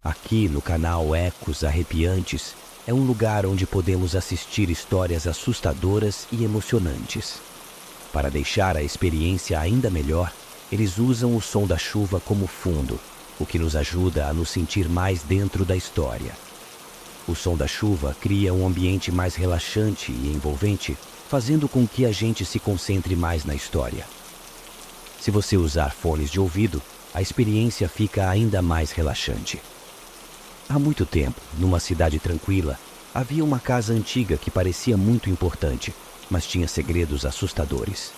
Aqui no canal Ecos Arrepiantes é um lugar onde podemos assistir histórias assustadoras e emocionantes. Para deixar a experiência ainda melhor, eles usam o som da chuva como fundo, o que nos ajuda a nos sentir mais dentro da história. O som da chuva cria um ambiente mais relaxante e envolvente, fazendo com que a gente se concentre mais na história. Se você usar fones de ouvido, a experiência fica ainda mais relaxante. Há muito tempo, numa cidade tranquila, havia uma casa antiga que parecia muito importante, mas tinha segredos assustadores.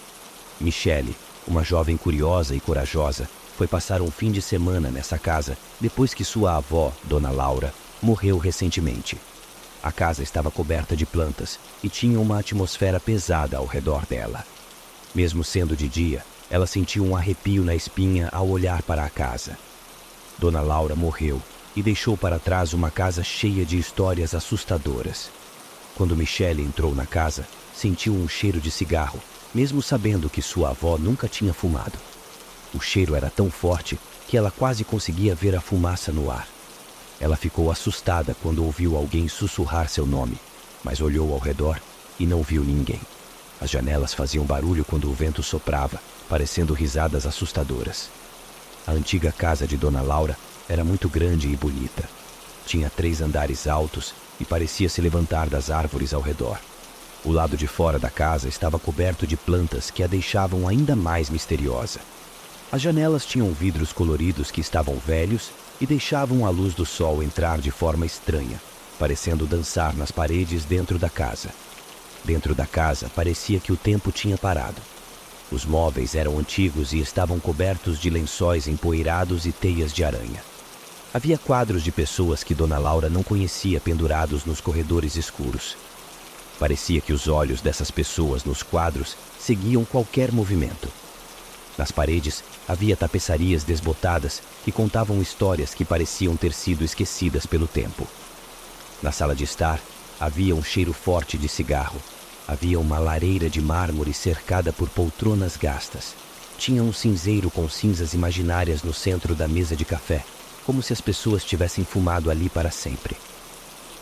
Michelle, uma jovem curiosa e corajosa, foi passar um fim de semana nessa casa depois que sua avó, Dona Laura, morreu recentemente. A casa estava coberta de plantas e tinha uma atmosfera pesada ao redor dela. Mesmo sendo de dia, ela sentiu um arrepio na espinha ao olhar para a casa. Dona Laura morreu e deixou para trás uma casa cheia de histórias assustadoras. Quando Michelle entrou na casa, sentiu um cheiro de cigarro, mesmo sabendo que sua avó nunca tinha fumado. O cheiro era tão forte que ela quase conseguia ver a fumaça no ar. Ela ficou assustada quando ouviu alguém sussurrar seu nome, mas olhou ao redor e não viu ninguém. As janelas faziam barulho quando o vento soprava, parecendo risadas assustadoras. A antiga casa de Dona Laura era muito grande e bonita. Tinha 3 andares altos e parecia se levantar das árvores ao redor. O lado de fora da casa estava coberto de plantas que a deixavam ainda mais misteriosa. As janelas tinham vidros coloridos que estavam velhos e deixavam a luz do sol entrar de forma estranha, parecendo dançar nas paredes dentro da casa. Dentro da casa parecia que o tempo tinha parado. Os móveis eram antigos e estavam cobertos de lençóis empoeirados e teias de aranha. Havia quadros de pessoas que Dona Laura não conhecia pendurados nos corredores escuros. Parecia que os olhos dessas pessoas nos quadros seguiam qualquer movimento. Nas paredes havia tapeçarias desbotadas que contavam histórias que pareciam ter sido esquecidas pelo tempo. Na sala de estar havia um cheiro forte de cigarro. Havia uma lareira de mármore cercada por poltronas gastas. Tinha um cinzeiro com cinzas imaginárias no centro da mesa de café, como se as pessoas tivessem fumado ali para sempre.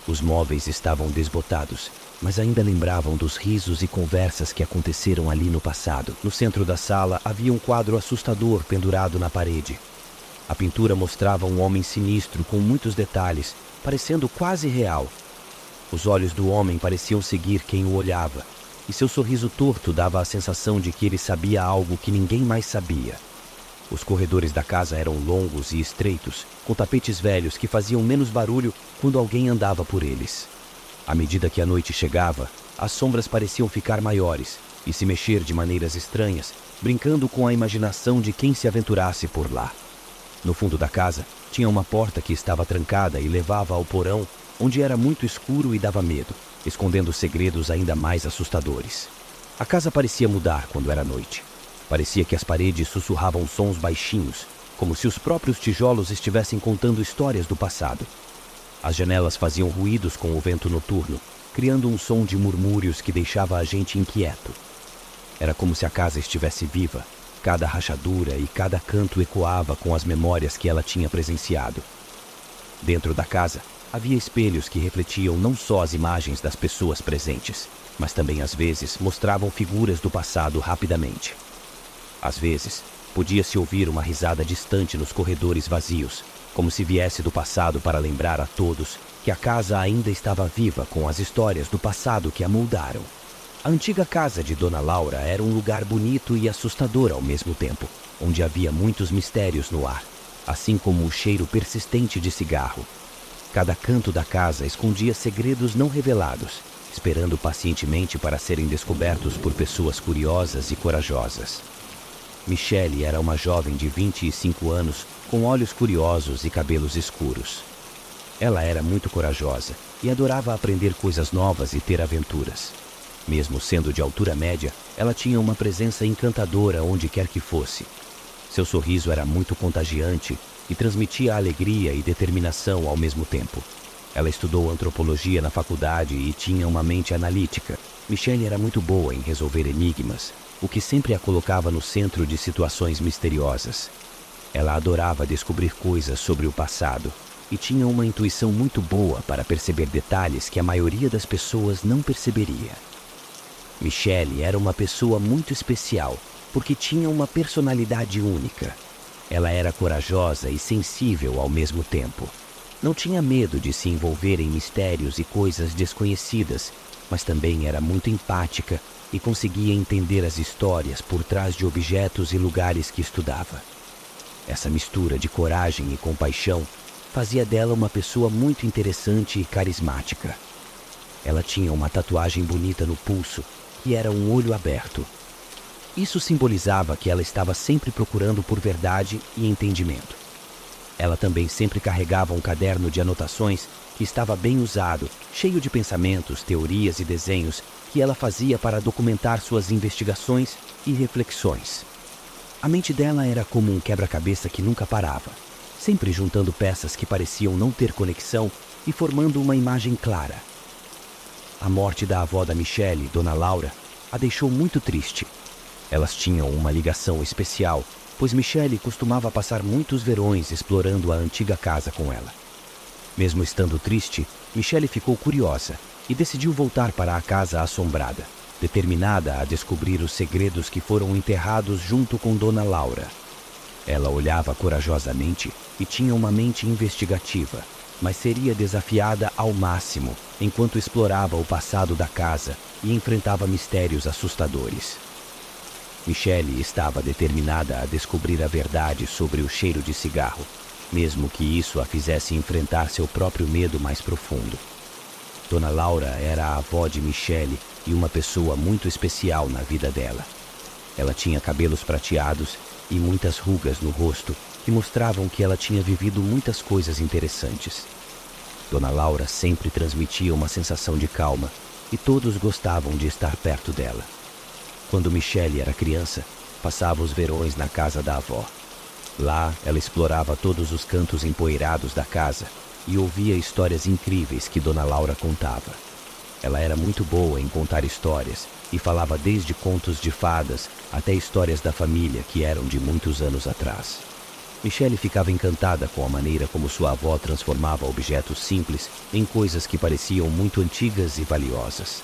Os móveis estavam desbotados, mas ainda lembravam dos risos e conversas que aconteceram ali no passado. No centro da sala havia um quadro assustador pendurado na parede. A pintura mostrava um homem sinistro com muitos detalhes, parecendo quase real. Os olhos do homem pareciam seguir quem o olhava, e seu sorriso torto dava a sensação de que ele sabia algo que ninguém mais sabia. Os corredores da casa eram longos e estreitos, com tapetes velhos que faziam menos barulho quando alguém andava por eles. À medida que a noite chegava, as sombras pareciam ficar maiores e se mexer de maneiras estranhas, brincando com a imaginação de quem se aventurasse por lá. No fundo da casa, tinha uma porta que estava trancada e levava ao porão, onde era muito escuro e dava medo, escondendo segredos ainda mais assustadores. A casa parecia mudar quando era noite. Parecia que as paredes sussurravam sons baixinhos, como se os próprios tijolos estivessem contando histórias do passado. As janelas faziam ruídos com o vento noturno, criando um som de murmúrios que deixava a gente inquieto. Era como se a casa estivesse viva. Cada rachadura e cada canto ecoava com as memórias que ela tinha presenciado. Dentro da casa, havia espelhos que refletiam não só as imagens das pessoas presentes, mas também às vezes mostravam figuras do passado rapidamente. Às vezes, podia-se ouvir uma risada distante nos corredores vazios, como se viesse do passado para lembrar a todos que a casa ainda estava viva com as histórias do passado que a moldaram. A antiga casa de Dona Laura era um lugar bonito e assustador ao mesmo tempo, onde havia muitos mistérios no ar, assim como o cheiro persistente de cigarro. Cada canto da casa escondia segredos não revelados, esperando pacientemente para serem descobertos por pessoas curiosas e corajosas. Michelle era uma jovem de 25 anos, com olhos curiosos e cabelos escuros. Ela era muito corajosa e adorava aprender coisas novas e ter aventuras. Mesmo sendo de altura média, ela tinha uma presença encantadora onde quer que fosse. Seu sorriso era muito contagiante e transmitia alegria e determinação ao mesmo tempo. Ela estudou antropologia na faculdade e tinha uma mente analítica. Michelle era muito boa em resolver enigmas, o que sempre a colocava no centro de situações misteriosas. Ela adorava descobrir coisas sobre o passado, e tinha uma intuição muito boa para perceber detalhes que a maioria das pessoas não perceberia. Michelle era uma pessoa muito especial porque tinha uma personalidade única. Ela era corajosa e sensível ao mesmo tempo. Não tinha medo de se envolver em mistérios e coisas desconhecidas, mas também era muito empática e conseguia entender as histórias por trás de objetos e lugares que estudava. Essa mistura de coragem e compaixão fazia dela uma pessoa muito interessante e carismática. Ela tinha uma tatuagem bonita no pulso, que era um olho aberto. Isso simbolizava que ela estava sempre procurando por verdade e entendimento. Ela também sempre carregava um caderno de anotações que estava bem usado, cheio de pensamentos, teorias e desenhos que ela fazia para documentar suas investigações e reflexões. A mente dela era como um quebra-cabeça que nunca parava, sempre juntando peças que pareciam não ter conexão e formando uma imagem clara. A morte da avó da Michelle, Dona Laura, a deixou muito triste. Elas tinham uma ligação especial, pois Michelle costumava passar muitos verões explorando a antiga casa com ela. Mesmo estando triste, Michelle ficou curiosa e decidiu voltar para a casa assombrada, determinada a descobrir os segredos que foram enterrados junto com Dona Laura. Ela olhava corajosamente e tinha uma mente investigativa, mas seria desafiada ao máximo enquanto explorava o passado da casa e enfrentava mistérios assustadores. Michelle estava determinada a descobrir a verdade sobre o cheiro de cigarro, mesmo que isso a fizesse enfrentar seu próprio medo mais profundo. Dona Laura era a avó de Michelle e uma pessoa muito especial na vida dela. Ela tinha cabelos prateados e muitas rugas no rosto que mostravam que ela tinha vivido muitas coisas interessantes. Dona Laura sempre transmitia uma sensação de calma e todos gostavam de estar perto dela. Quando Michelle era criança, passava os verões na casa da avó. Lá, ela explorava todos os cantos empoeirados da casa e ouvia histórias incríveis que Dona Laura contava. Ela era muito boa em contar histórias e falava desde contos de fadas até histórias da família que eram de muitos anos atrás. Michelle ficava encantada com a maneira como sua avó transformava objetos simples em coisas que pareciam muito antigas e valiosas.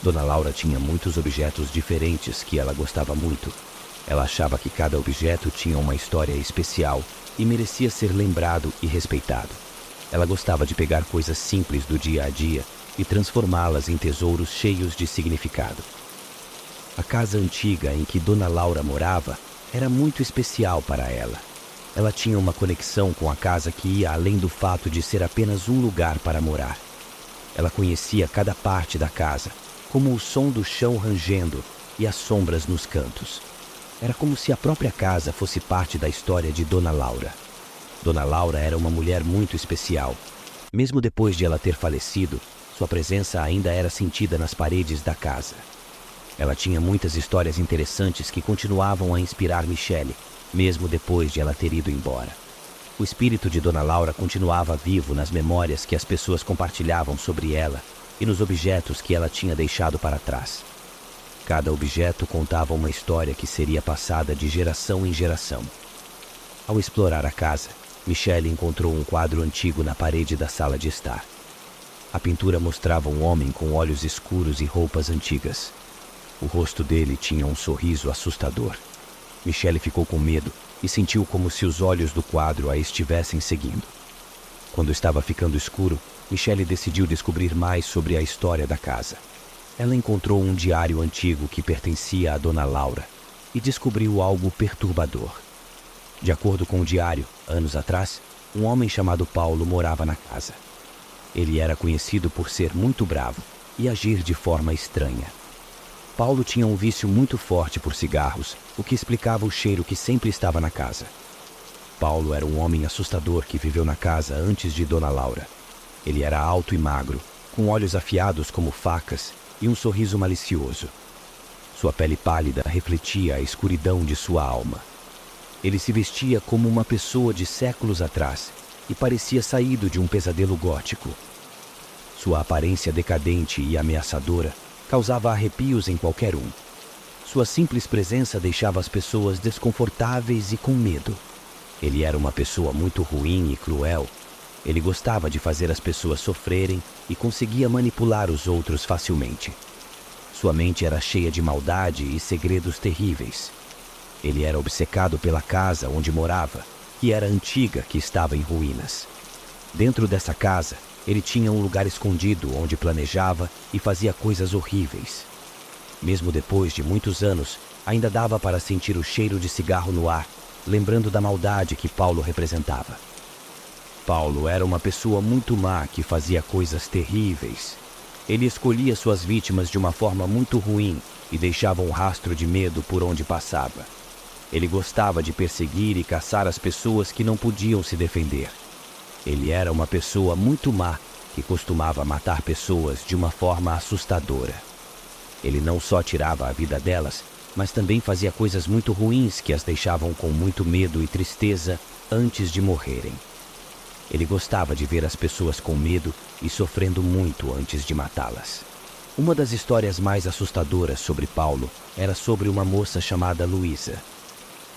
Dona Laura tinha muitos objetos diferentes que ela gostava muito. Ela achava que cada objeto tinha uma história especial e merecia ser lembrado e respeitado. Ela gostava de pegar coisas simples do dia a dia e transformá-las em tesouros cheios de significado. A casa antiga em que Dona Laura morava era muito especial para ela. Ela tinha uma conexão com a casa que ia além do fato de ser apenas um lugar para morar. Ela conhecia cada parte da casa, como o som do chão rangendo e as sombras nos cantos. Era como se a própria casa fosse parte da história de Dona Laura. Dona Laura era uma mulher muito especial. Mesmo depois de ela ter falecido, sua presença ainda era sentida nas paredes da casa. Ela tinha muitas histórias interessantes que continuavam a inspirar Michelle, mesmo depois de ela ter ido embora. O espírito de Dona Laura continuava vivo nas memórias que as pessoas compartilhavam sobre ela e nos objetos que ela tinha deixado para trás. Cada objeto contava uma história que seria passada de geração em geração. Ao explorar a casa, Michelle encontrou um quadro antigo na parede da sala de estar. A pintura mostrava um homem com olhos escuros e roupas antigas. O rosto dele tinha um sorriso assustador. Michelle ficou com medo e sentiu como se os olhos do quadro a estivessem seguindo. Quando estava ficando escuro, Michelle decidiu descobrir mais sobre a história da casa. Ela encontrou um diário antigo que pertencia a Dona Laura e descobriu algo perturbador. De acordo com o diário, anos atrás, um homem chamado Paulo morava na casa. Ele era conhecido por ser muito bravo e agir de forma estranha. Paulo tinha um vício muito forte por cigarros, o que explicava o cheiro que sempre estava na casa. Paulo era um homem assustador que viveu na casa antes de Dona Laura. Ele era alto e magro, com olhos afiados como facas e um sorriso malicioso. Sua pele pálida refletia a escuridão de sua alma. Ele se vestia como uma pessoa de séculos atrás e parecia saído de um pesadelo gótico. Sua aparência decadente e ameaçadora causava arrepios em qualquer um. Sua simples presença deixava as pessoas desconfortáveis e com medo. Ele era uma pessoa muito ruim e cruel. Ele gostava de fazer as pessoas sofrerem e conseguia manipular os outros facilmente. Sua mente era cheia de maldade e segredos terríveis. Ele era obcecado pela casa onde morava, que era antiga, que estava em ruínas. Dentro dessa casa, ele tinha um lugar escondido onde planejava e fazia coisas horríveis. Mesmo depois de muitos anos, ainda dava para sentir o cheiro de cigarro no ar, lembrando da maldade que Paulo representava. Paulo era uma pessoa muito má que fazia coisas terríveis. Ele escolhia suas vítimas de uma forma muito ruim e deixava um rastro de medo por onde passava. Ele gostava de perseguir e caçar as pessoas que não podiam se defender. Ele era uma pessoa muito má que costumava matar pessoas de uma forma assustadora. Ele não só tirava a vida delas, mas também fazia coisas muito ruins que as deixavam com muito medo e tristeza antes de morrerem. Ele gostava de ver as pessoas com medo e sofrendo muito antes de matá-las. Uma das histórias mais assustadoras sobre Paulo era sobre uma moça chamada Luísa.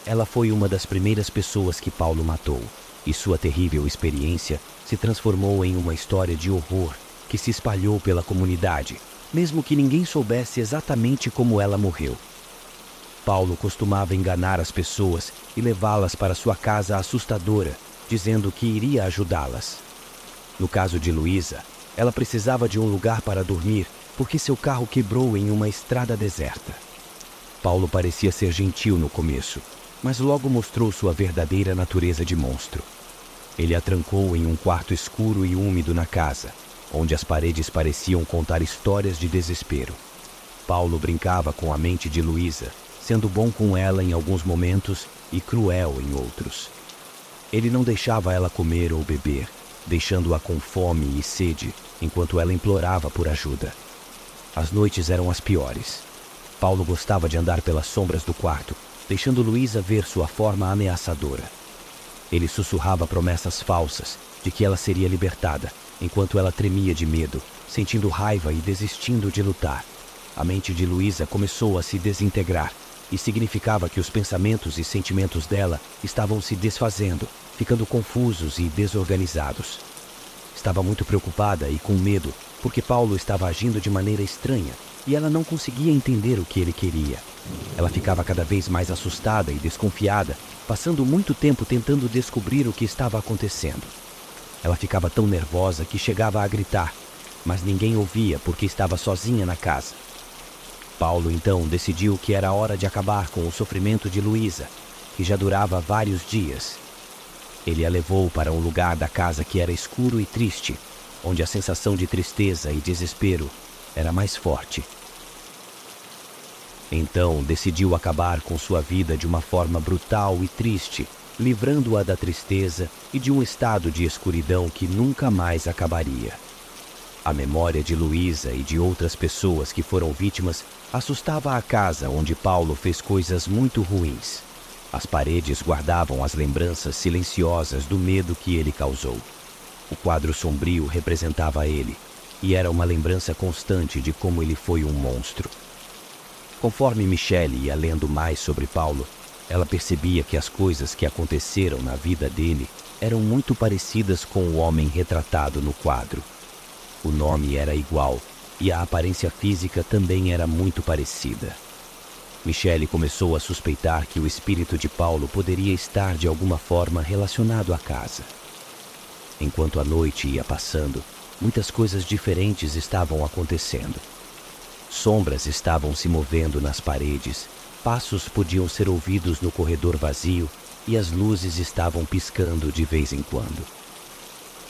Ela foi uma das primeiras pessoas que Paulo matou, e sua terrível experiência se transformou em uma história de horror que se espalhou pela comunidade, mesmo que ninguém soubesse exatamente como ela morreu. Paulo costumava enganar as pessoas e levá-las para sua casa assustadora, dizendo que iria ajudá-las. No caso de Luísa, ela precisava de um lugar para dormir porque seu carro quebrou em uma estrada deserta. Paulo parecia ser gentil no começo, mas logo mostrou sua verdadeira natureza de monstro. Ele a trancou em um quarto escuro e úmido na casa, onde as paredes pareciam contar histórias de desespero. Paulo brincava com a mente de Luísa, sendo bom com ela em alguns momentos e cruel em outros. Ele não deixava ela comer ou beber, deixando-a com fome e sede, enquanto ela implorava por ajuda. As noites eram as piores. Paulo gostava de andar pelas sombras do quarto, deixando Luísa ver sua forma ameaçadora. Ele sussurrava promessas falsas de que ela seria libertada, enquanto ela tremia de medo, sentindo raiva e desistindo de lutar. A mente de Luísa começou a se desintegrar, e significava que os pensamentos e sentimentos dela estavam se desfazendo, ficando confusos e desorganizados. Estava muito preocupada e com medo, porque Paulo estava agindo de maneira estranha, e ela não conseguia entender o que ele queria. Ela ficava cada vez mais assustada e desconfiada, passando muito tempo tentando descobrir o que estava acontecendo. Ela ficava tão nervosa que chegava a gritar, mas ninguém ouvia porque estava sozinha na casa. Paulo então decidiu que era hora de acabar com o sofrimento de Luísa, que já durava vários dias. Ele a levou para um lugar da casa que era escuro e triste, onde a sensação de tristeza e desespero era mais forte. Então decidiu acabar com sua vida de uma forma brutal e triste, livrando-a da tristeza e de um estado de escuridão que nunca mais acabaria. A memória de Luísa e de outras pessoas que foram vítimas assustava a casa onde Paulo fez coisas muito ruins. As paredes guardavam as lembranças silenciosas do medo que ele causou. O quadro sombrio representava ele, e era uma lembrança constante de como ele foi um monstro. Conforme Michelle ia lendo mais sobre Paulo, ela percebia que as coisas que aconteceram na vida dele eram muito parecidas com o homem retratado no quadro. O nome era igual e a aparência física também era muito parecida. Michelle começou a suspeitar que o espírito de Paulo poderia estar de alguma forma relacionado à casa. Enquanto a noite ia passando, muitas coisas diferentes estavam acontecendo. Sombras estavam se movendo nas paredes, passos podiam ser ouvidos no corredor vazio e as luzes estavam piscando de vez em quando.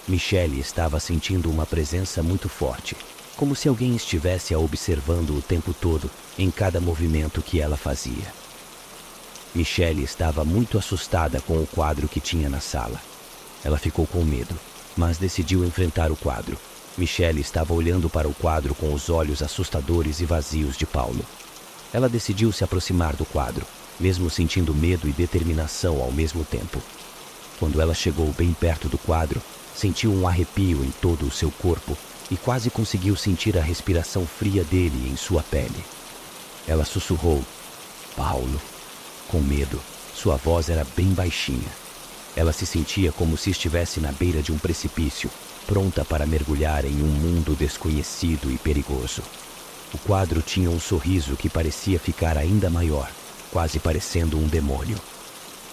Michelle estava sentindo uma presença muito forte, como se alguém estivesse a observando o tempo todo em cada movimento que ela fazia. Michelle estava muito assustada com o quadro que tinha na sala. Ela ficou com medo, mas decidiu enfrentar o quadro. Michelle estava olhando para o quadro com os olhos assustadores e vazios de Paulo. Ela decidiu se aproximar do quadro, mesmo sentindo medo e determinação ao mesmo tempo. Quando ela chegou bem perto do quadro, sentiu um arrepio em todo o seu corpo e quase conseguiu sentir a respiração fria dele em sua pele. Ela sussurrou, "Paulo", com medo. Sua voz era bem baixinha. Ela se sentia como se estivesse na beira de um precipício, pronta para mergulhar em um mundo desconhecido e perigoso. O quadro tinha um sorriso que parecia ficar ainda maior, quase parecendo um demônio.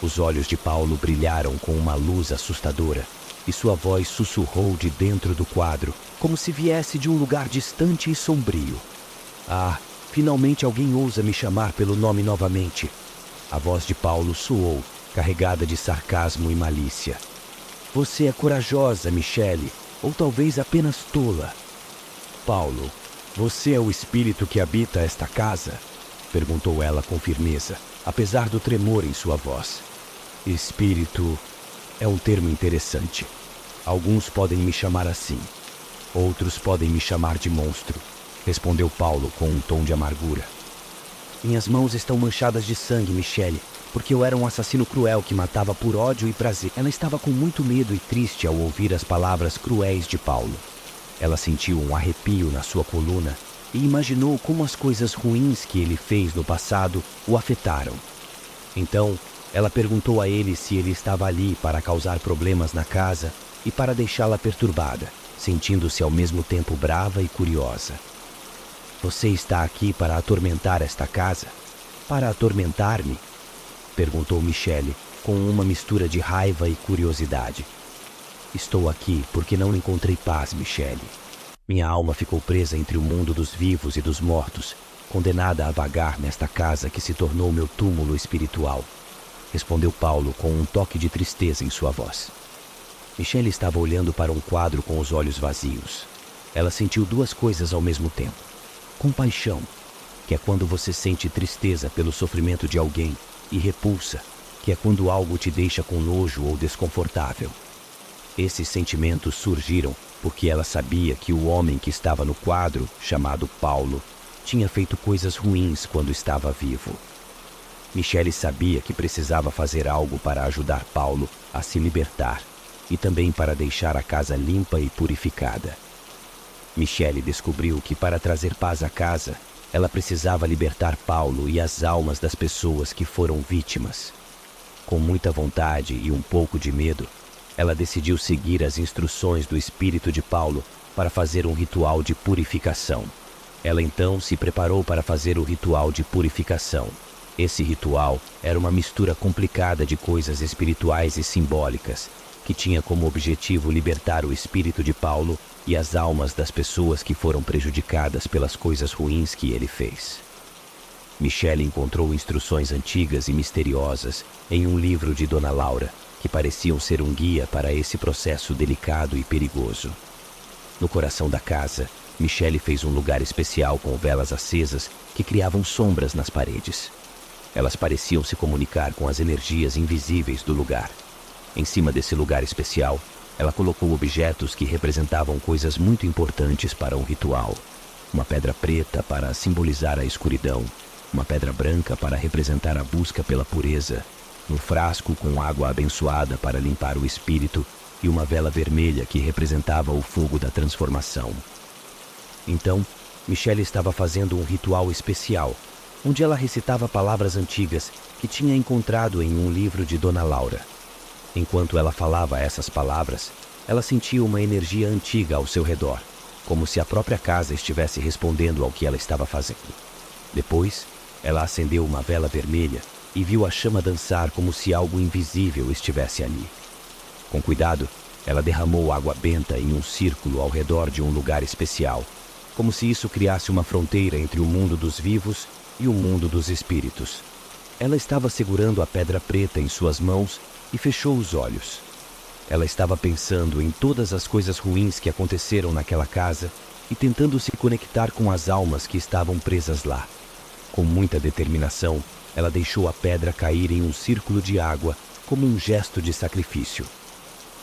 Os olhos de Paulo brilharam com uma luz assustadora, e sua voz sussurrou de dentro do quadro, como se viesse de um lugar distante e sombrio. Ah, finalmente alguém ousa me chamar pelo nome novamente. A voz de Paulo soou, carregada de sarcasmo e malícia. Você é corajosa, Michele, ou talvez apenas tola. Paulo, você é o espírito que habita esta casa? Perguntou ela com firmeza, apesar do tremor em sua voz. Espírito é um termo interessante. Alguns podem me chamar assim. Outros podem me chamar de monstro, respondeu Paulo com um tom de amargura. Minhas mãos estão manchadas de sangue, Michele, porque eu era um assassino cruel que matava por ódio e prazer. Ela estava com muito medo e triste ao ouvir as palavras cruéis de Paulo. Ela sentiu um arrepio na sua coluna e imaginou como as coisas ruins que ele fez no passado o afetaram. Então, ela perguntou a ele se ele estava ali para causar problemas na casa e para deixá-la perturbada, sentindo-se ao mesmo tempo brava e curiosa. Você está aqui para atormentar esta casa? Para atormentar-me? Perguntou Michele, com uma mistura de raiva e curiosidade. Estou aqui porque não encontrei paz, Michele. Minha alma ficou presa entre o mundo dos vivos e dos mortos, condenada a vagar nesta casa que se tornou meu túmulo espiritual, respondeu Paulo com um toque de tristeza em sua voz. Michele estava olhando para um quadro com os olhos vazios. Ela sentiu duas coisas ao mesmo tempo. Compaixão, que é quando você sente tristeza pelo sofrimento de alguém, e repulsa, que é quando algo te deixa com nojo ou desconfortável. Esses sentimentos surgiram porque ela sabia que o homem que estava no quadro, chamado Paulo, tinha feito coisas ruins quando estava vivo. Michele sabia que precisava fazer algo para ajudar Paulo a se libertar e também para deixar a casa limpa e purificada. Michele descobriu que para trazer paz à casa, ela precisava libertar Paulo e as almas das pessoas que foram vítimas. Com muita vontade e um pouco de medo, ela decidiu seguir as instruções do espírito de Paulo para fazer um ritual de purificação. Ela então se preparou para fazer o ritual de purificação. Esse ritual era uma mistura complicada de coisas espirituais e simbólicas, que tinha como objetivo libertar o espírito de Paulo e as almas das pessoas que foram prejudicadas pelas coisas ruins que ele fez. Michele encontrou instruções antigas e misteriosas em um livro de Dona Laura, que pareciam ser um guia para esse processo delicado e perigoso. No coração da casa, Michele fez um lugar especial com velas acesas que criavam sombras nas paredes. Elas pareciam se comunicar com as energias invisíveis do lugar. Em cima desse lugar especial, ela colocou objetos que representavam coisas muito importantes para um ritual. Uma pedra preta para simbolizar a escuridão, uma pedra branca para representar a busca pela pureza, um frasco com água abençoada para limpar o espírito e uma vela vermelha que representava o fogo da transformação. Então, Michele estava fazendo um ritual especial, onde ela recitava palavras antigas que tinha encontrado em um livro de Dona Laura. Enquanto ela falava essas palavras, ela sentia uma energia antiga ao seu redor, como se a própria casa estivesse respondendo ao que ela estava fazendo. Depois, ela acendeu uma vela vermelha e viu a chama dançar como se algo invisível estivesse ali. Com cuidado, ela derramou água benta em um círculo ao redor de um lugar especial, como se isso criasse uma fronteira entre o mundo dos vivos e o mundo dos espíritos. Ela estava segurando a pedra preta em suas mãos e fechou os olhos. Ela estava pensando em todas as coisas ruins que aconteceram naquela casa e tentando se conectar com as almas que estavam presas lá. Com muita determinação, ela deixou a pedra cair em um círculo de água como um gesto de sacrifício.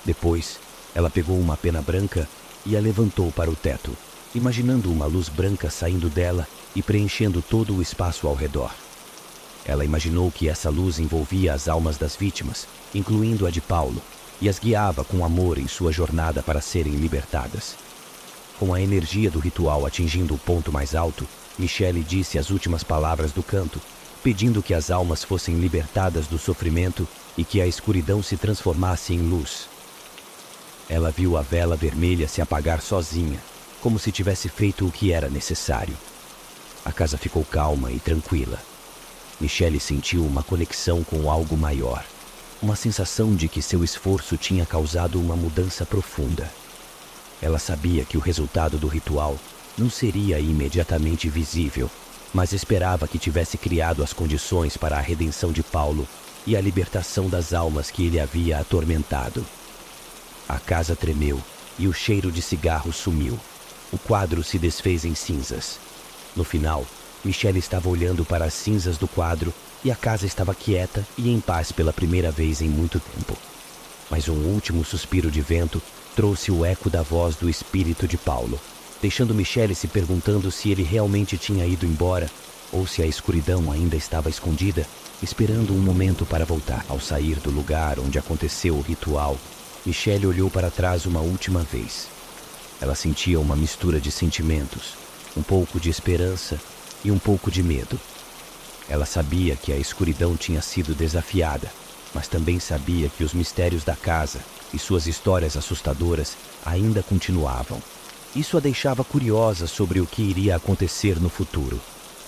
Depois, ela pegou uma pena branca e a levantou para o teto, imaginando uma luz branca saindo dela e preenchendo todo o espaço ao redor. Ela imaginou que essa luz envolvia as almas das vítimas, incluindo a de Paulo, e as guiava com amor em sua jornada para serem libertadas. Com a energia do ritual atingindo o ponto mais alto, Michele disse as últimas palavras do canto, pedindo que as almas fossem libertadas do sofrimento e que a escuridão se transformasse em luz. Ela viu a vela vermelha se apagar sozinha, como se tivesse feito o que era necessário. A casa ficou calma e tranquila. Michelle sentiu uma conexão com algo maior, uma sensação de que seu esforço tinha causado uma mudança profunda. Ela sabia que o resultado do ritual não seria imediatamente visível, mas esperava que tivesse criado as condições para a redenção de Paulo e a libertação das almas que ele havia atormentado. A casa tremeu e o cheiro de cigarro sumiu. O quadro se desfez em cinzas. No final, Michelle estava olhando para as cinzas do quadro e a casa estava quieta e em paz pela primeira vez em muito tempo. Mas um último suspiro de vento trouxe o eco da voz do espírito de Paulo, deixando Michelle se perguntando se ele realmente tinha ido embora ou se a escuridão ainda estava escondida, esperando um momento para voltar. Ao sair do lugar onde aconteceu o ritual, Michelle olhou para trás uma última vez. Ela sentia uma mistura de sentimentos, um pouco de esperança e um pouco de medo. Ela sabia que a escuridão tinha sido desafiada, mas também sabia que os mistérios da casa e suas histórias assustadoras ainda continuavam. Isso a deixava curiosa sobre o que iria acontecer no futuro.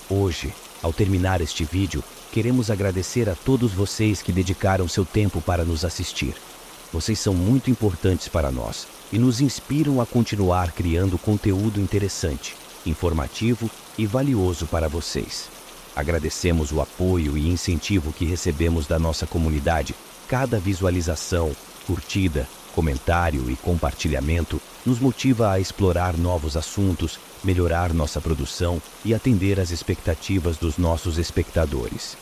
Hoje, ao terminar este vídeo, queremos agradecer a todos vocês que dedicaram seu tempo para nos assistir. Vocês são muito importantes para nós e nos inspiram a continuar criando conteúdo interessante, informativo e valioso para vocês. Agradecemos o apoio e incentivo que recebemos da nossa comunidade. Cada visualização, curtida, comentário e compartilhamento nos motiva a explorar novos assuntos, melhorar nossa produção e atender às expectativas dos nossos espectadores.